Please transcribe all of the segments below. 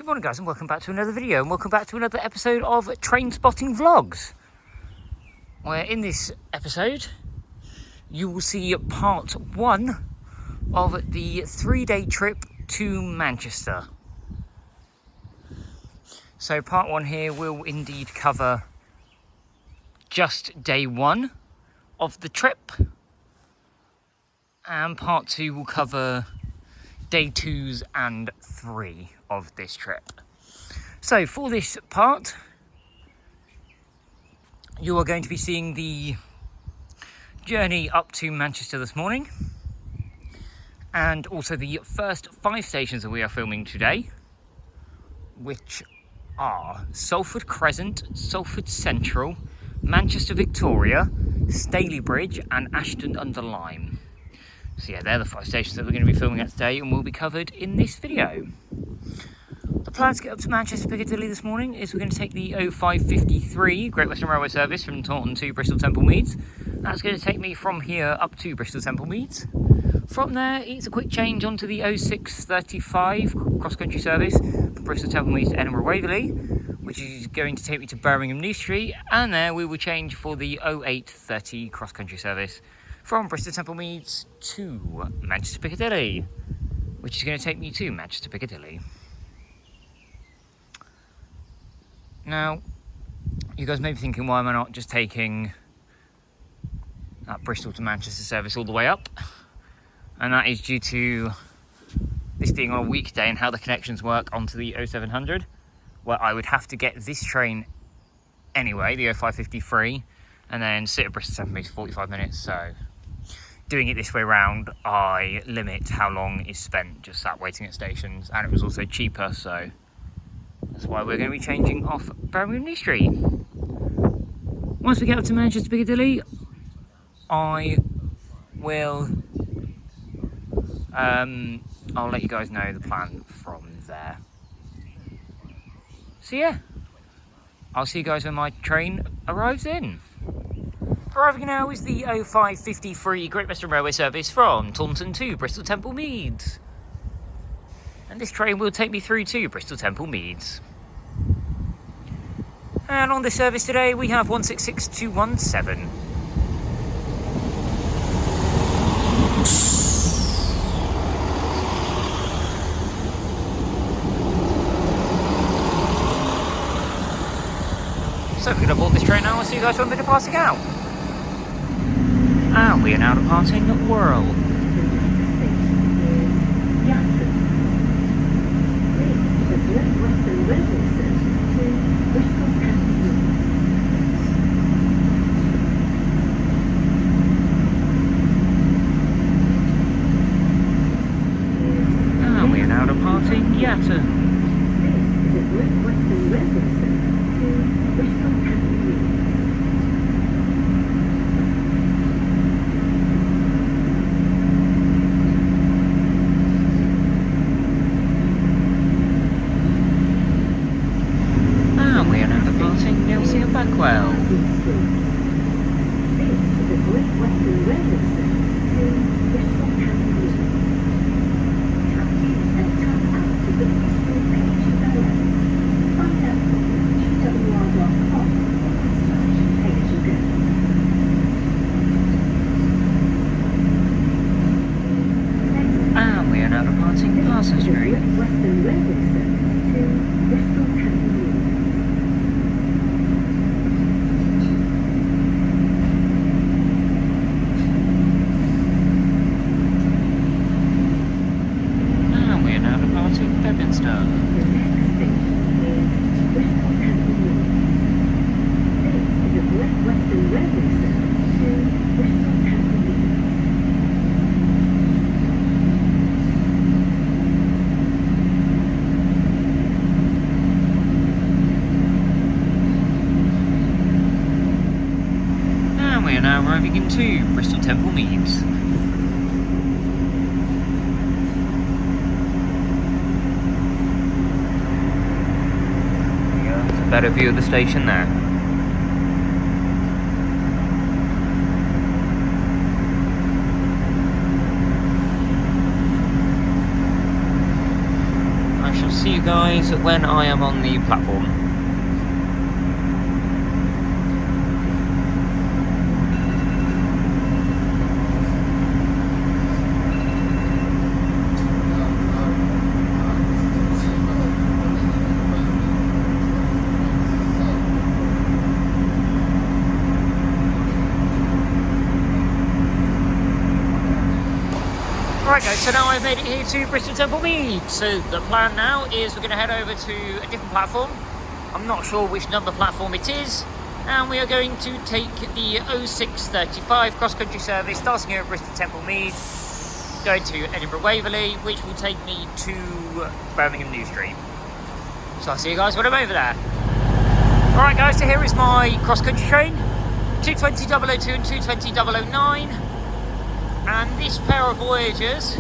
Good morning guys and welcome back to another video and welcome back to another episode of Train Spotting Vlogs, where in this episode you will see part 1 of the 3-day trip to Manchester. So part 1 here will indeed cover just day 1 of the trip, and part 2 will cover day 2s and 3 of this trip. So for this part, you are going to be seeing the journey up to Manchester this morning, and also the first 5 stations that we are filming today, which are Salford Crescent, Salford Central, Manchester Victoria, Stalybridge and Ashton-under-Lyne. So yeah, they're the 5 stations that we're going to be filming at today and will be covered in this video. The plan to get up to Manchester Piccadilly this morning is we're going to take the 0553 Great Western Railway service from Taunton to Bristol Temple Meads. That's going to take me from here up to Bristol Temple Meads. From there, it's a quick change onto the 0635 CrossCountry service from Bristol Temple Meads to Edinburgh Waverley, which is going to take me to Birmingham New Street, and there we will change for the 0830 CrossCountry service from Bristol Temple Meads to Manchester Piccadilly, which is going to take me to Manchester Piccadilly. Now, you guys may be thinking, why am I not just taking that Bristol to Manchester service all the way up? And that is due to this being on a weekday and how the connections work onto the 0700, where I would have to get this train anyway, the 0553, and then sit at Bristol Temple Meads for 45 minutes, so doing it this way round, I limit how long is spent just sat waiting at stations, and it was also cheaper, so that's why we're going to be changing off Birmingham New Street. Once we get up to Manchester Piccadilly, I will I'll let you guys know the plan from there. So yeah, I'll see you guys when my train arrives in. Arriving now is the 0553 Great Western Railway service from Taunton to Bristol Temple Meads. And this train will take me through to Bristol Temple Meads. And on this service today we have 166217. So we're going to board this train now and see you guys when we're departing out. And we are now departing Whirl. And we are now departing Yatton. Well, and we are now departing Parsons Street. And we are now arriving into Bristol Temple Meads. Better view of the station there. shall see you guys when I am on the platform. Right guys, so now I've made it here to Bristol Temple Mead. So the plan now is we're going to head over to a different platform. I'm not sure which number platform it is. And we are going to take the 0635 cross-country service starting here at Bristol Temple Mead, going to Edinburgh Waverley, which will take me to Birmingham New Street. So I'll see you guys when I'm over there. Alright guys, so here is my cross-country train, 220.002 and 220.009. And this pair of Voyagers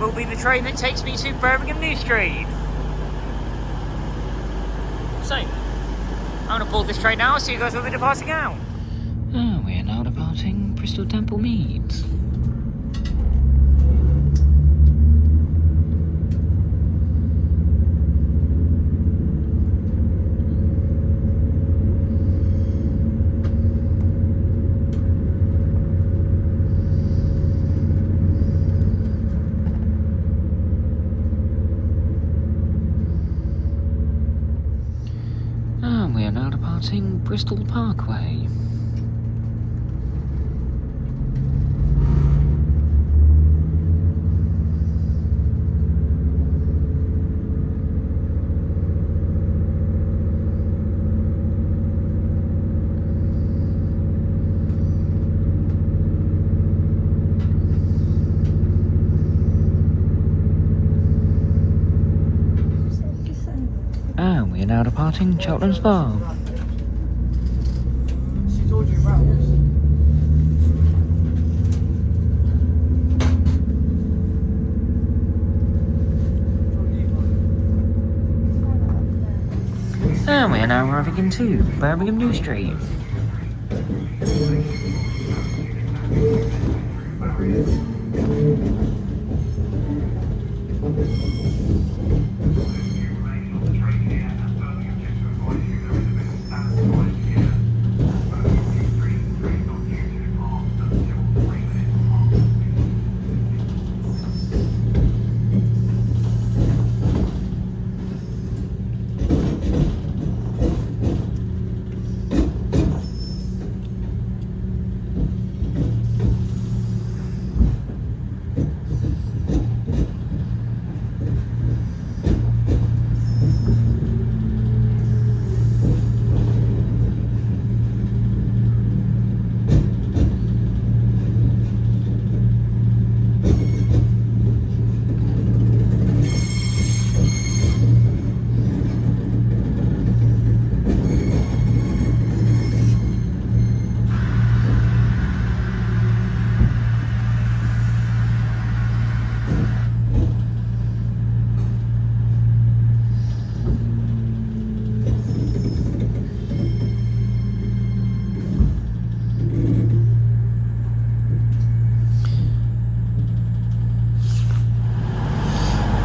will be the train that takes me to Birmingham New Street. So, I'm going to board this train now. I'll see you guys when we're departing out. Oh, we are now departing Bristol Temple Mead. We are now departing Bristol Parkway. And we are now departing Cheltenham Spa. She told you about this. And we are now arriving into Birmingham New Street.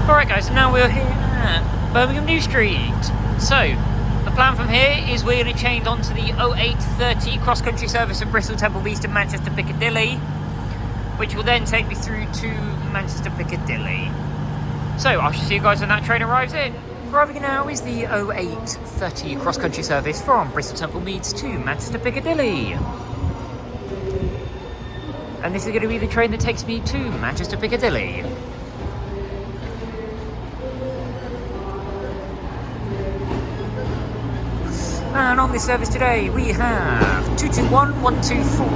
Alright guys, so now we're here at Birmingham New Street. So, the plan from here is we're going to change onto the 0830 cross-country service from Bristol Temple Mead to Manchester Piccadilly, which will then take me through to Manchester Piccadilly. So, I shall see you guys when that train arrives in. Arriving now is the 0830 cross-country service from Bristol Temple Mead to Manchester Piccadilly. And this is going to be the train that takes me to Manchester Piccadilly. And on this service today, we have 221124.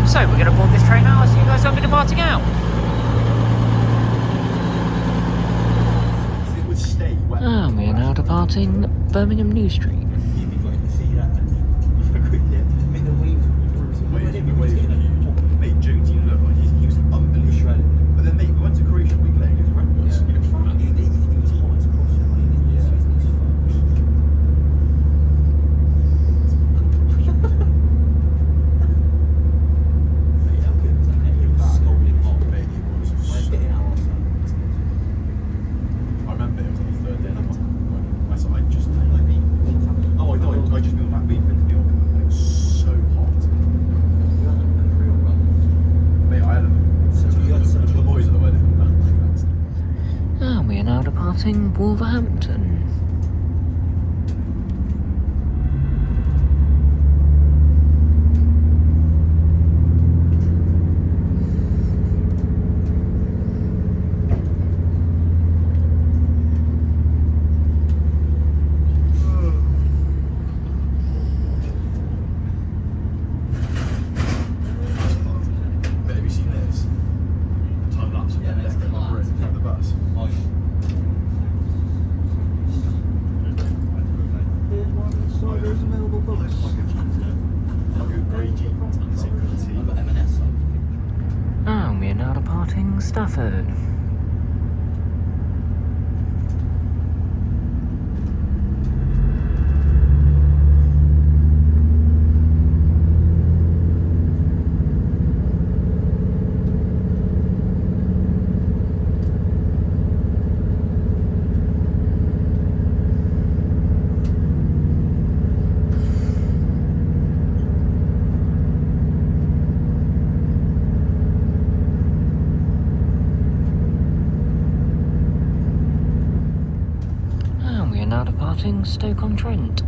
So we're going to board this train now. I'll see you guys when we're departing out. And we are now departing Birmingham New Street. Mate, Jones, you look like he was unbelievable. But then, mate, we went to Croatia week later. He was fine. He was hot as cross. from Wolverhampton. And we are now departing Stafford. Now departing Stoke-on-Trent.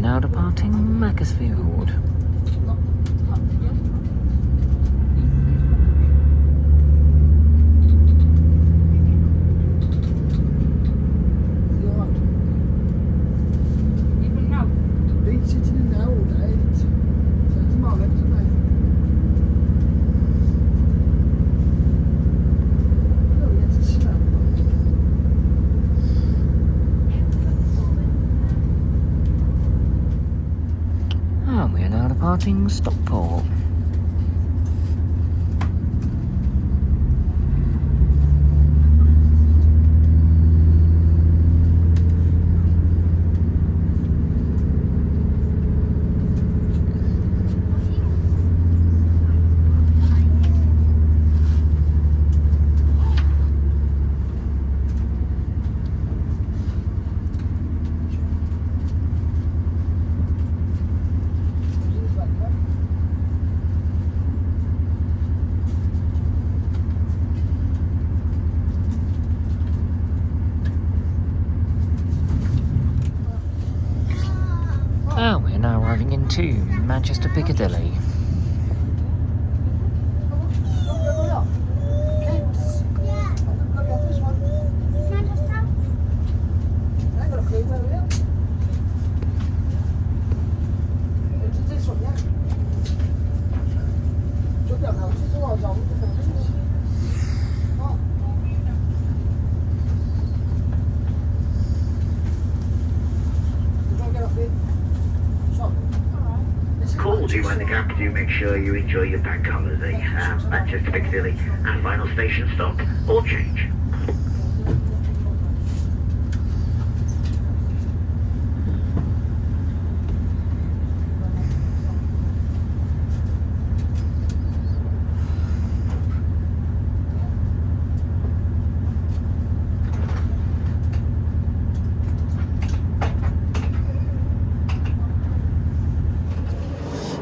Now departing Macclesfield. Been sitting in there all day. So tomorrow, isn't it? Oh, it's a snap. And we are now departing Stockport. And we're now arriving into Manchester Piccadilly. Calls you when the gap, do make sure you enjoy your bank holiday. Manchester Piccadilly and final station stop or change.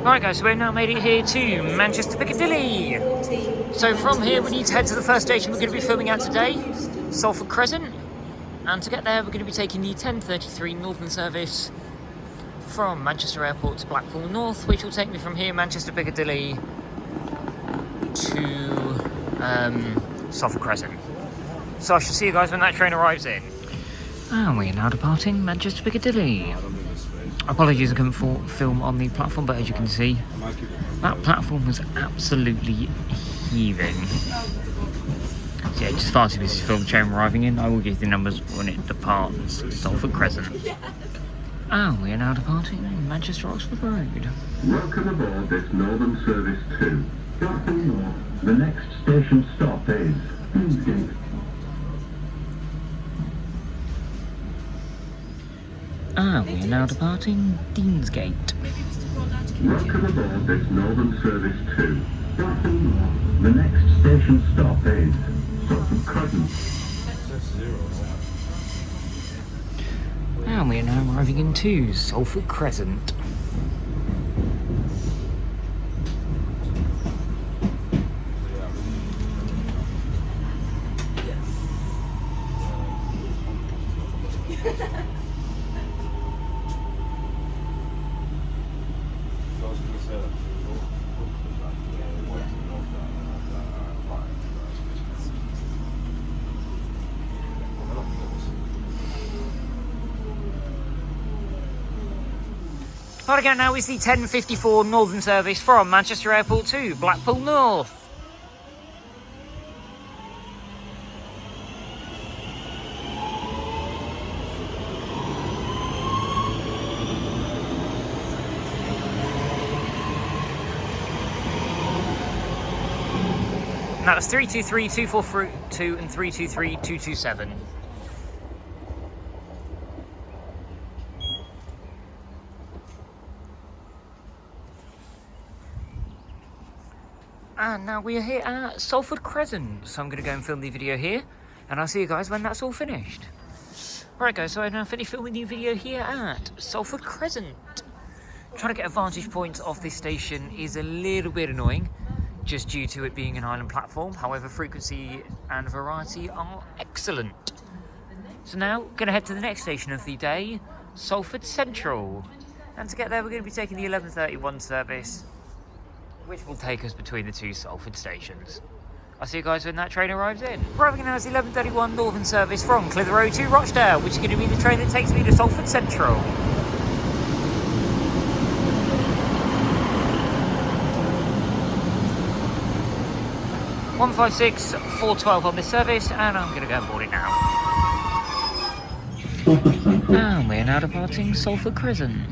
Alright guys, so we've now made it here to Manchester Piccadilly. So from here we need to head to the first station we're going to be filming at today, Salford Crescent. And to get there we're going to be taking the 10:33 Northern service from Manchester Airport to Blackpool North, which will take me from here, Manchester Piccadilly, to Salford Crescent. So I shall see you guys when that train arrives in. And we are now departing Manchester Piccadilly. Apologies I couldn't film on the platform, but as you can see, that platform was absolutely heaving. So yeah, just far too busy to film the train arriving in. I will give you the numbers when it departs Salford Crescent. And we are now departing Manchester Oxford Road. Welcome aboard this Northern Service 2. Blackpool North. The next station stop is Kingsgate. And we are now departing Deansgate. Welcome aboard this Northern Service 2. Clapham North. The next station stop is Salford Crescent. And we are now arriving into Salford Crescent. Right again now is the 10:54 Northern service from Manchester Airport to Blackpool North. And that was 323, 242 and 323, 227. And now we are here at Salford Crescent, so I'm going to go and film the video here, and I'll see you guys when that's all finished. Right guys, so I now finished filming the video here at Salford Crescent. Trying to get a vantage point of this station is a little bit annoying, just due to it being an island platform. However, frequency and variety are excellent. So now, going to head to the next station of the day, Salford Central. And to get there, we're going to be taking the 11:31 service, which will take us between the two Salford stations. I'll see you guys when that train arrives in. Arriving now is the 11:31 Northern service from Clitheroe to Rochdale, which is going to be the train that takes me to Salford Central. (156,412) on this service, and I'm going to go and board it now. And we're now departing Salford Crescent.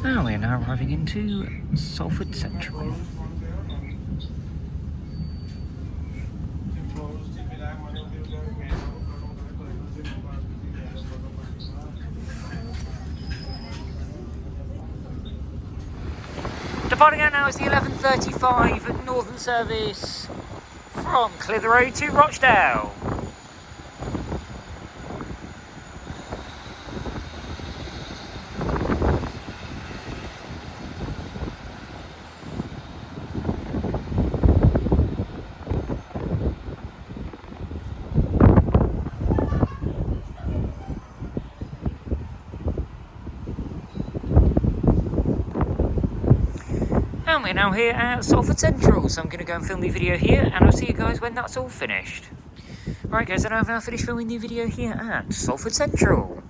Now we are now arriving into Salford Central. Departing out now is the 11:35 Northern service from Clitheroe to Rochdale. And we're now here at Salford Central, so I'm going to go and film the video here, and I'll see you guys when that's all finished. Right guys, and I've now finished filming the video here at Salford Central.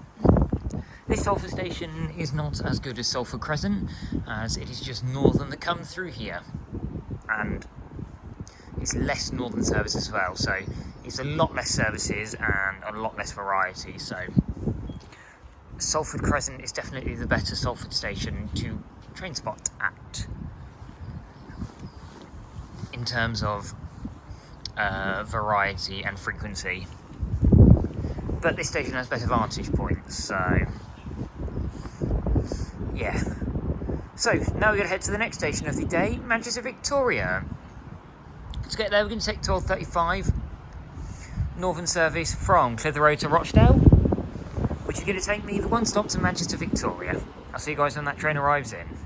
This Salford station is not as good as Salford Crescent, as it is just Northern that come through here. And it's less Northern service as well, so it's a lot less services and a lot less variety, so Salford Crescent is definitely the better Salford station to train spot at, in terms of variety and frequency. But this station has better vantage points, so yeah. So now we're going to head to the next station of the day, Manchester Victoria. To get there, we're going to take 12:35 Northern service from Clitheroe to Rochdale, which is going to take me the one stop to Manchester Victoria. I'll see you guys when that train arrives in.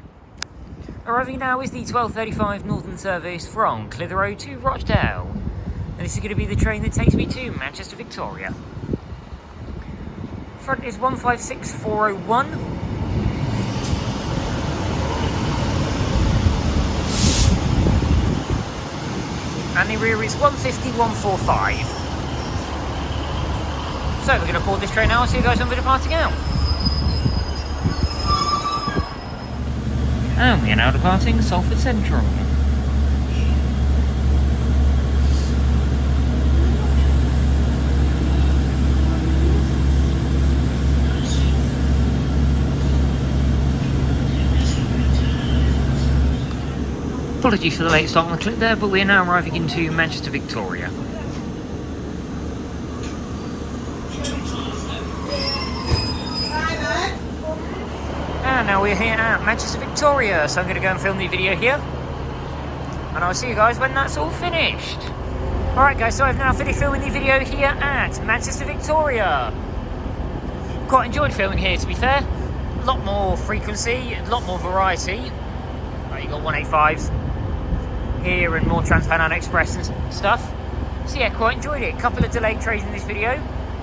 Arriving now is the 12:35 Northern service from Clitheroe to Rochdale. And this is going to be the train that takes me to Manchester Victoria. Front is 156,401. And the rear is 150,145. So we're going to board this train now. I'll see you guys when we're departing out. And we are now departing Salford Central. Apologies for the late start on the clip there, but we're now arriving into Manchester, Victoria. And now we're here at Manchester, Victoria, so I'm going to go and film the video here. And I'll see you guys when that's all finished. Alright guys, so I've now finished filming the video here at Manchester, Victoria. Quite enjoyed filming here, to be fair. A lot more frequency, a lot more variety. You got 185s here and more Trans-Pennine Express and stuff. So yeah, quite enjoyed it. A couple of delayed trains in this video.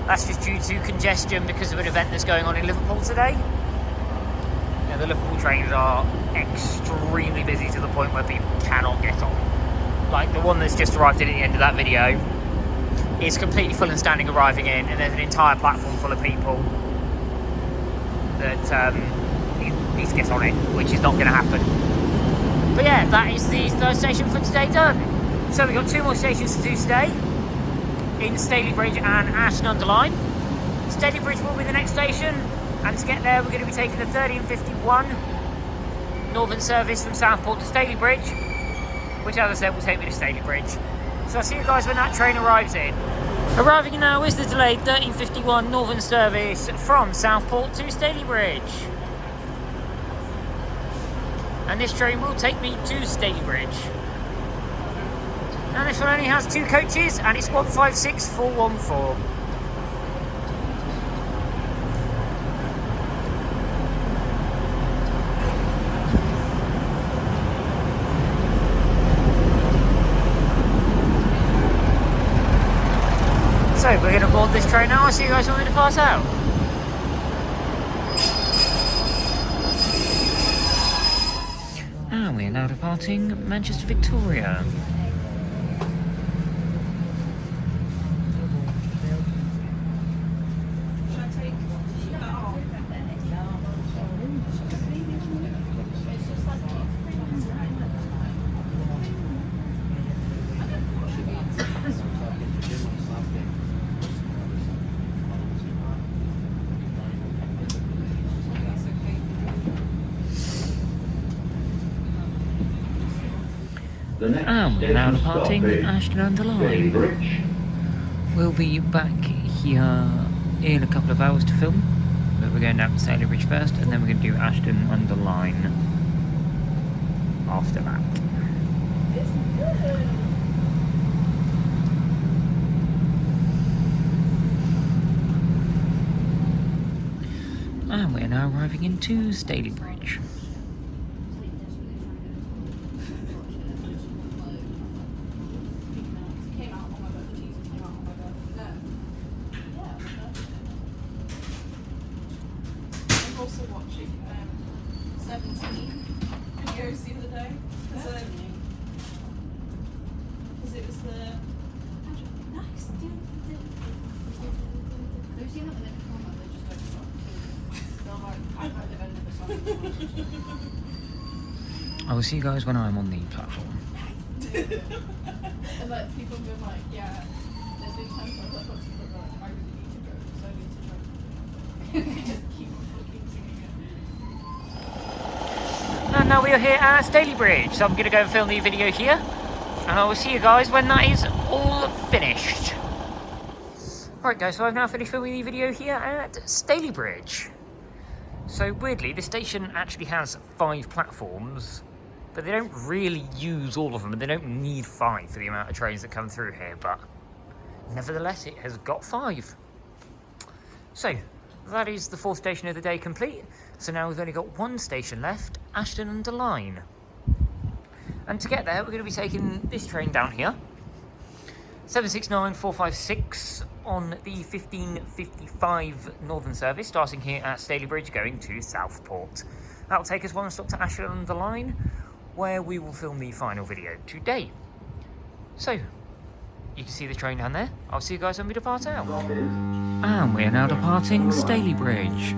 That's just due to congestion because of an event that's going on in Liverpool today. Yeah, the Liverpool trains are extremely busy to the point where people cannot get on. Like the one that's just arrived in at the end of that video is completely full and standing arriving in, and there's an entire platform full of people that needs to get on it, which is not going to happen. But yeah, that is the third station for today done. So we've got 2 more stations to do today in Stalybridge and Ashton-under-Lyne. Stalybridge will be the next station, and to get there we're going to be taking the 1351 Northern service from Southport to Stalybridge, which as I said will take me to Stalybridge. So I'll see you guys when that train arrives in. Arriving now is the delayed 1351 Northern service from Southport to Stalybridge. And this train will take me to Stalybridge. And this one only has 2 coaches, and it's 156414. So we're going to board this train now. I'll see you guys when we depart out. And we're now departing Manchester, Victoria. And we're now departing Ashton-under-Lyne. We'll be back here in a couple of hours to film, but we're going down to Stalybridge first, and then we're going to do Ashton-under-Lyne after that. And we're now arriving into Stalybridge. Also watching 17 videos the other day because it was the nice. Have you seen that in the format? They just don't stop. I've never seen. I will see you guys when I'm on the platform. And like people have been like, yeah, there's been times where I've like got to people like, I really need to go because I need to go. They just keep looking to me. And now we are here at Stalybridge, so I'm going to go and film the video here, and I will see you guys when that is all finished. Alright guys, so I've now finished filming the video here at Stalybridge. So weirdly, the station actually has 5 platforms, but they don't really use all of them, and they don't need 5 for the amount of trains that come through here, but nevertheless it has got 5. So that is the 4th station of the day complete. So now we've only got 1 station left, Ashton-under-Lyne. And to get there, we're going to be taking this train down here, 769-456 on the 1555 Northern service, starting here at Stalybridge, going to Southport. That will take us 1 stop to Ashton-under-Lyne, where we will film the final video today. So, you can see the train down there. I'll see you guys when we depart out. And we are now departing Stalybridge.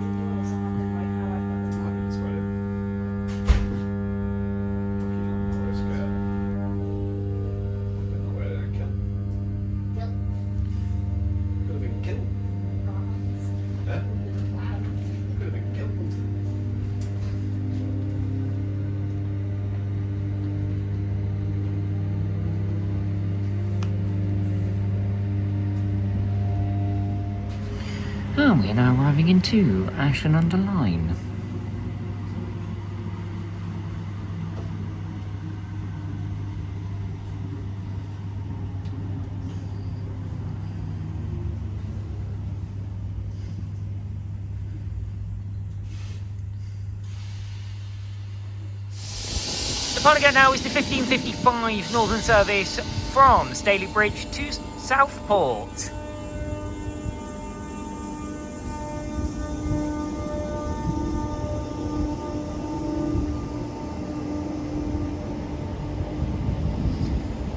And we are now arriving into Ashton-under-Lyne. Departing again now is the 1555 Northern service from Stalybridge to Southport.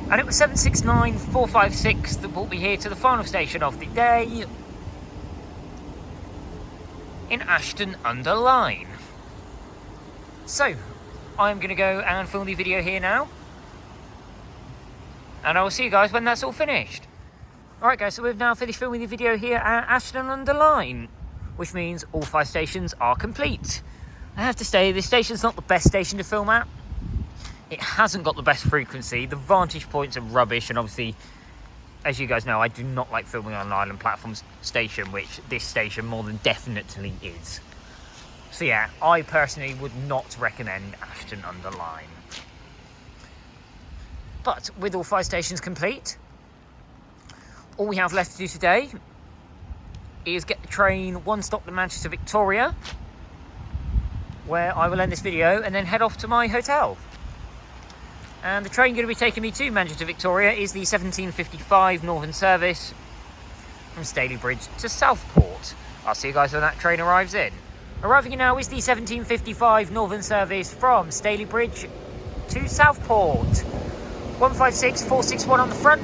And it was 769,456 that brought me here to the final station of the day in Ashton-under-Lyne. So, I'm going to go and film the video here now, and I will see you guys when that's all finished. Alright guys, so we've now finished filming the video here at Ashton-under-Lyne, which means all 5 stations are complete. I have to say, this station's not the best station to film at. It hasn't got the best frequency, the vantage points are rubbish, and obviously, as you guys know, I do not like filming on an island platform station, which this station more than definitely is. So yeah, I personally would not recommend Ashton-under-Lyne. But with all 5 stations complete, all we have left to do today is get the train one stop to Manchester Victoria, where I will end this video and then head off to my hotel. And the train going to be taking me to Manchester Victoria is the 1755 Northern service from Stalybridge to Southport. I'll see you guys when that train arrives in. Arriving in now is the 1755 Northern service from Stalybridge to Southport. 156461 on the front.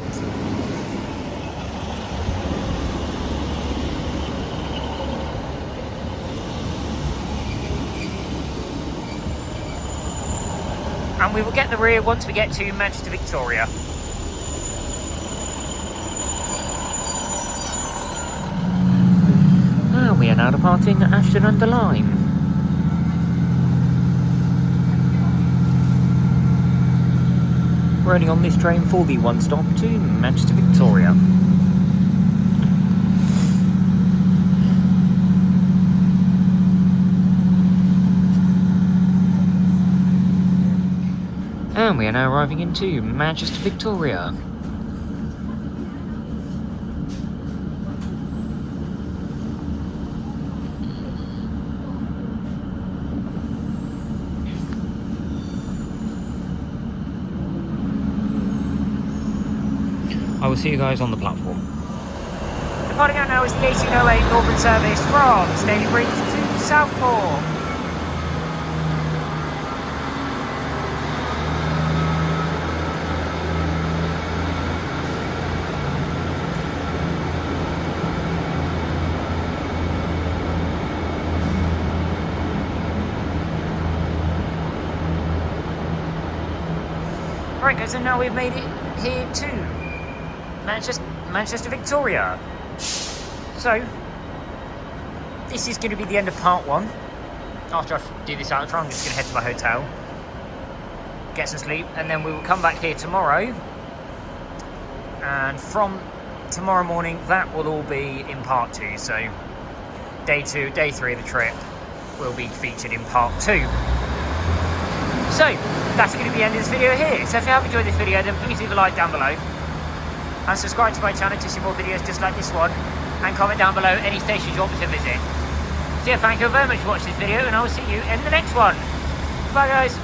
And we will get the rear once we get to Manchester Victoria. We are now departing Ashton-under-Lyne. We're only on this train for the one stop to Manchester Victoria. And we are now arriving into Manchester Victoria. I will see you guys on the platform. Departing out now is the 1808 Northern service from Stalybridge to Southport. Alright guys, and now we've made it here to Manchester Victoria. So, this is going to be the end of part 1. After I do this outro, I'm just going to head to my hotel, get some sleep, and then we will come back here tomorrow. And from tomorrow morning, that will all be in part 2. So, day 2, day 3 of the trip will be featured in part 2. So, that's going to be the end of this video here. So if you have enjoyed this video, then please leave a like down below. And subscribe to my channel to see more videos just like this one. And comment down below any stations you want me to visit. So yeah, thank you very much for watching this video, and I will see you in the next one. Bye guys.